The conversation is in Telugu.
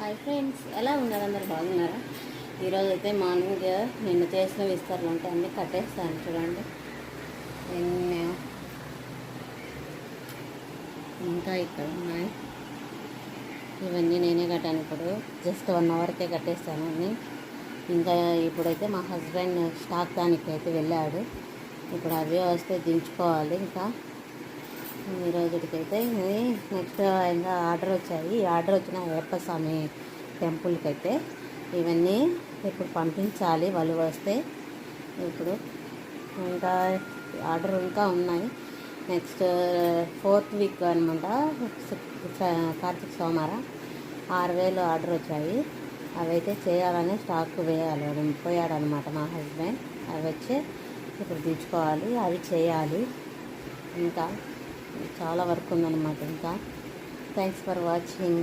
హాయ్ ఫ్రెండ్స్, ఎలా ఉన్నారు? అందరు బాగున్నారా? ఈరోజు అయితే మార్నింగ్ నిన్న చేసిన విస్తరలు అంటే అన్నీ కట్టేస్తాను. చూడండి ఎన్ని ఇంకా ఇక్కడ ఉన్నాయి. ఇవన్నీ నేనే కట్టాను. ఇప్పుడు జస్ట్ 1 అవర్కే కట్టేస్తాను అన్నీ. ఇంకా ఇప్పుడైతే మా హస్బెండ్ స్టాక్ దానికి అయితే వెళ్ళాడు. ఇప్పుడు అవే వస్తే దించుకోవాలి. ఇంకా ఈ రోజుకైతే నెక్స్ట్ ఇంకా ఆర్డర్ వచ్చాయి. ఈ ఆర్డర్ వచ్చిన అయ్యప్ప స్వామి టెంపుల్కి అయితే ఇవన్నీ ఇప్పుడు పంపించాలి. వాళ్ళు వస్తే ఇప్పుడు ఇంకా ఆర్డర్ ఇంకా ఉన్నాయి. నెక్స్ట్ 4th వీక్ అనమాట, కార్తీక సోమవారం 6,000 ఆర్డర్ వచ్చాయి. అవైతే చేయాలని స్టాక్ వేయాలి. పోయాడనమాట మా హస్బెండ్. అవి వచ్చి ఇప్పుడు తీర్చుకోవాలి, అవి చేయాలి. ఇంకా చాలా వర్క్ ఉందన్నమాట. ఇంకా థ్యాంక్స్ ఫర్ వాచింగ్.